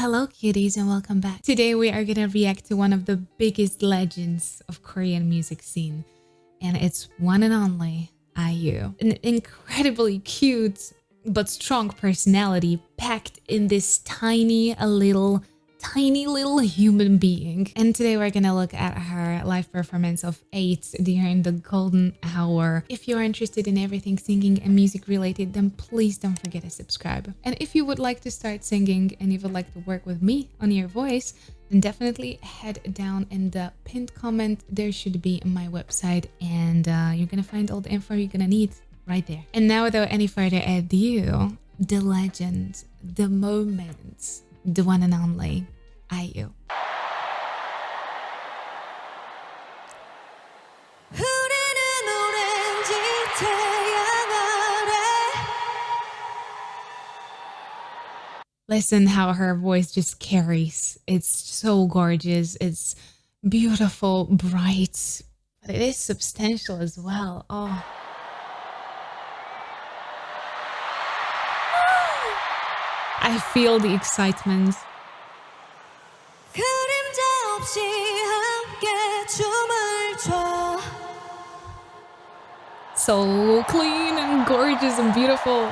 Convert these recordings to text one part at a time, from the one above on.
Hello cuties and welcome back. Today we are gonna react to one of the biggest legends of Korean music scene, and it's one and only IU. An incredibly cute but strong personality packed in this tiny little human being. And today we're gonna look at her live performance of 8 during the golden hour. If you're interested in everything singing and music related, then please don't forget to subscribe. And if you would like to start singing and you would like to work with me on your voice, then definitely head down in the pinned comment. There should be my website, and you're gonna find all the info you're gonna need right there. And now, without any further ado, the legend, the moment, the one and only IU. Listen how her voice just carries. It's so gorgeous. It's beautiful, bright, but it is substantial as well. Oh. I feel the excitement. So clean and gorgeous and beautiful.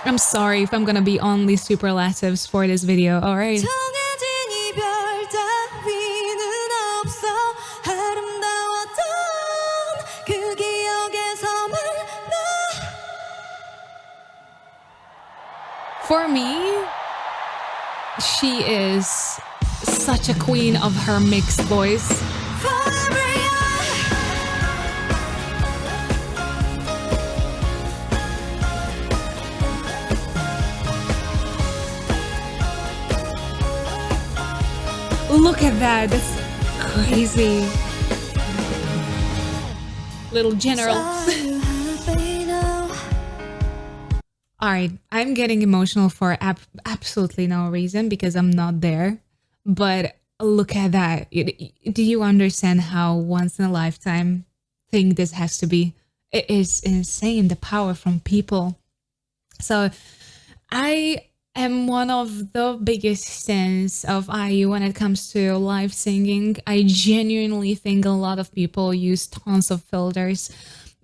I'm sorry if I'm gonna be only superlatives for this video, alright? For me, she is such a queen of her mixed voice. Look at that, that's crazy. Little general. Alright, I'm getting emotional for absolutely no reason because I'm not there. But look at that. Do you understand how once in a lifetime thing this has to be? It is insane, the power from people. So I am one of the biggest fans of IU when it comes to live singing. I genuinely think a lot of people use tons of filters,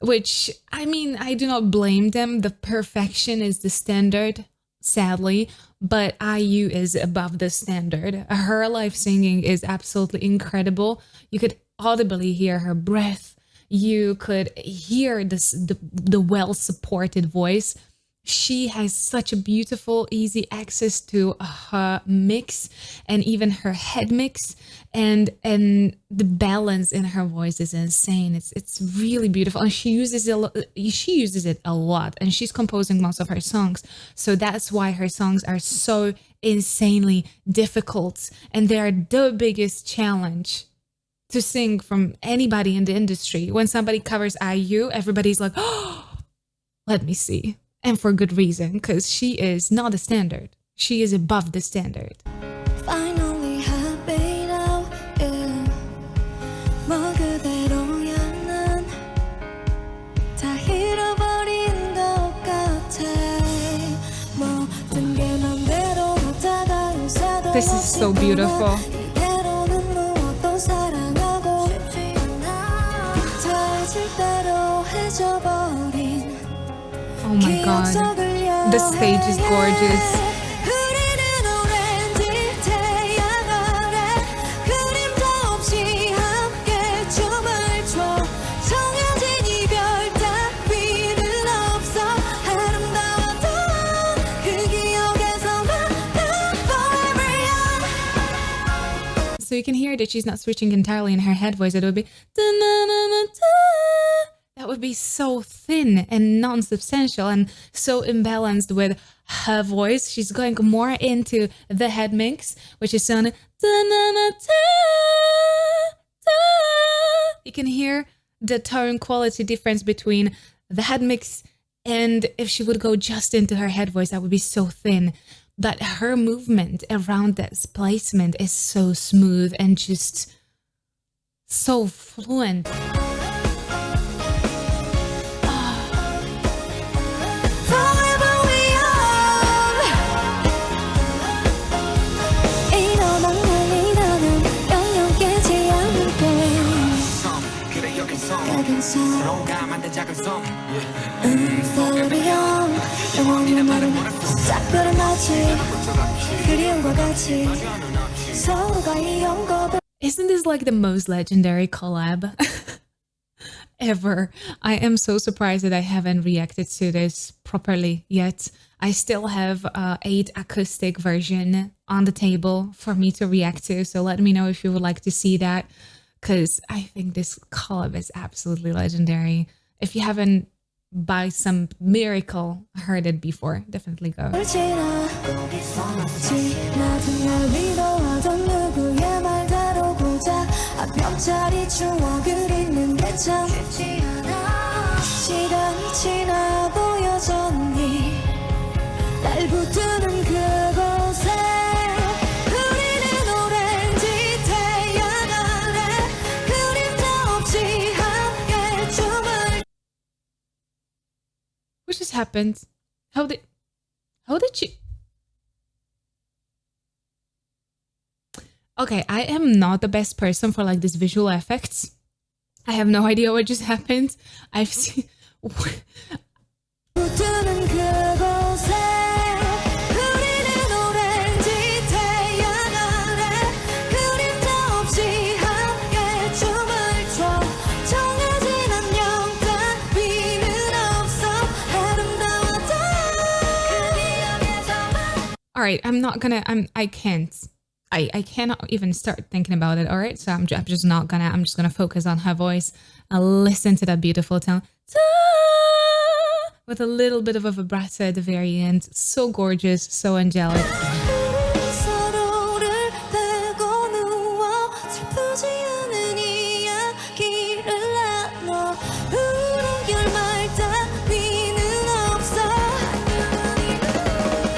which, I mean, I do not blame them. The perfection is the standard, sadly, but IU is above the standard. Her live singing is absolutely incredible. You could audibly hear her breath. You could hear the well-supported voice. She has such a beautiful, easy access to her mix and even her head mix, and the balance in her voice is insane. It's really beautiful, and she uses it a lot, and she's composing most of her songs, so that's why her songs are so insanely difficult, and they are the biggest challenge to sing from anybody in the industry. When somebody covers IU, everybody's like, oh, let me see. And for good reason, because she is not the standard. She is above the standard. Finally happy now, yeah. 뭐 그대로야 다 잃어버린 것 같아. 모든 게 맘대로 다가올 새도 This is so beautiful. 이대로는 무엇도 사랑하고 싶지 않아. 닿을 대로 해줘버린. Oh my god, the stage is gorgeous. So you can hear that she's not switching entirely in her head voice. It would be that would be so thin and non-substantial and so imbalanced with her voice. She's going more into the head mix, which is on. You can hear the tone quality difference between the head mix and if she would go just into her head voice, that would be so thin. But her movement around that placement is so smooth and just so fluent. Olivia 영원히 나를 작별은 마치 그리움과 같이 서로가 이 연거를 Isn't this like the most legendary collab ever? I am so surprised that I haven't reacted to this properly yet. I still have 8 acoustic version on the table for me to react to. So let me know if you would like to see that, because I think this collab is absolutely legendary. If you haven't, by some miracle, heard it before, definitely go. 지나 지나던 날 위로하던 누구의 말 다뤄보자 벽자리 추억을 잊는 게 참 쉽지 않아 시간이 지나도 여전히 날 붙드는 그곳에 우리는 오렌지 태양 아래 그림자 없이 함께 춤을 What just happened? How did you? Okay, I am not the best person for like this visual effects. I have no idea what just happened. I've seen. 붙드는 그곳에 우리는 오렌지 태양 아래 그림자 없이 함께 춤을 춰 정해진 안녕 따위는 없어 아름다웠던 그 기억에서만 All right, I cannot even start thinking about it. All right, so I'm just not gonna. I'm just gonna focus on her voice. I'll listen to that beautiful tone. With a little bit of a vibrato at the very end. So gorgeous, so angelic. 서로를 대고 누워 슬프지 않은 이야기를 나눠 우는 말 따위는 없어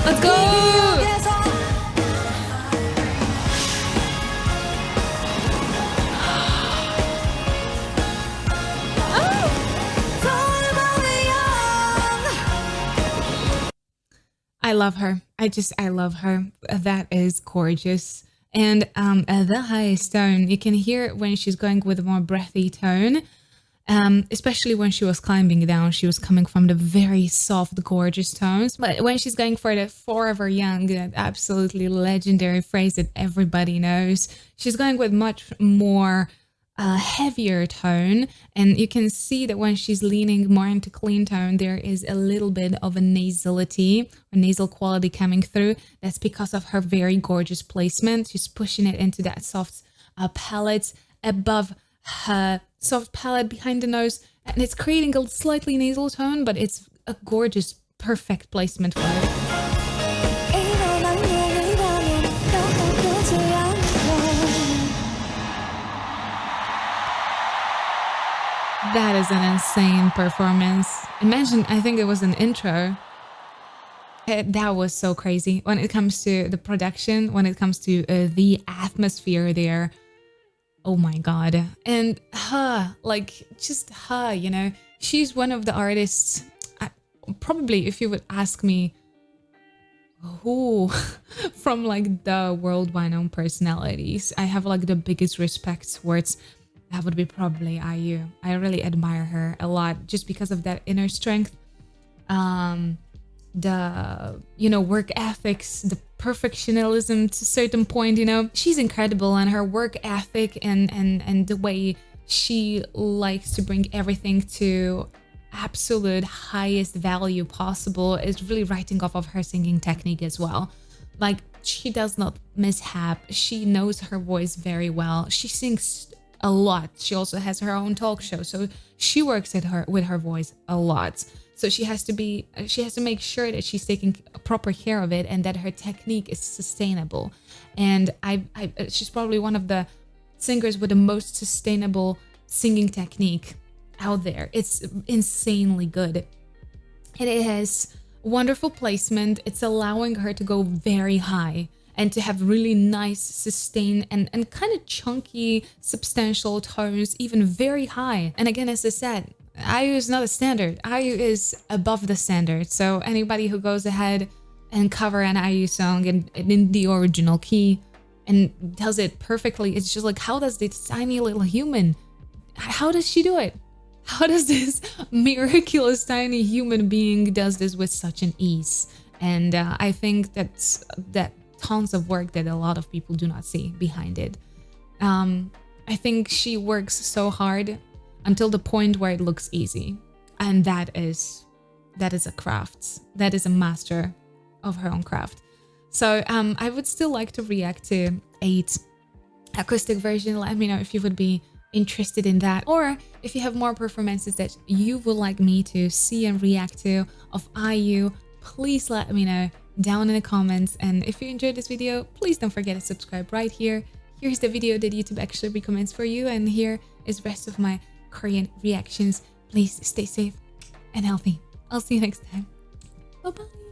Let's go! I love her. I love her. That is gorgeous. And at the highest tone, you can hear when she's going with a more breathy tone, especially when she was climbing down, she was coming from the very soft, gorgeous tones. But when she's going for the forever young, that absolutely legendary phrase that everybody knows, she's going with much more heavier tone, and you can see that when she's leaning more into clean tone, there is a little bit of a nasality or nasal quality coming through. That's because of her very gorgeous placement. She's pushing it into that soft palate above her soft palate behind the nose, and it's creating a slightly nasal tone, but it's a gorgeous, perfect placement for it. 이런 안녕이라면 펴보지 않고 That is an insane performance. Imagine, I think it was an intro. That was so crazy. When it comes to the production, when it comes to the atmosphere there, oh my God. And her, like, just her, you know, she's one of the artists, probably if you would ask me, who from like the worldwide known personalities, I have like the biggest respect towards, that would be probably IU. I really admire her a lot just because of that inner strength, the, you know, work ethics, the perfectionism to a certain point, you know. She's incredible, and her work ethic and the way she likes to bring everything to absolute highest value possible is really writing off of her singing technique as well. Like, she does not mishap. She knows her voice very well. She sings a lot. She also has her own talk show, so she works with her voice a lot. So she has to make sure that she's taking proper care of it and that her technique is sustainable. And she's probably one of the singers with the most sustainable singing technique out there. It's insanely good. And it has wonderful placement. It's allowing her to go very high and to have really nice, sustained, and kind of chunky, substantial tones, even very high. And again, as I said, IU is not a standard. IU is above the standard. So anybody who goes ahead and cover an IU song in the original key and does it perfectly, it's just like, how does this tiny little human, how does she do it? how does this miraculous tiny human being does this with such an ease? And I think that tons of work that a lot of people do not see behind it. I think she works so hard until the point where it looks easy, and that is a craft. That is a master of her own craft. So I would still like to react to 8 acoustic version. Let me know if you would be interested in that, or if you have more performances that you would like me to see and react to of IU, please let me know down in the comments. And if you enjoyed this video, please don't forget to subscribe right here. Here's the video that YouTube actually recommends for you, and here is the rest of my Korean reactions. Please stay safe and healthy. I'll see you next time. Bye bye.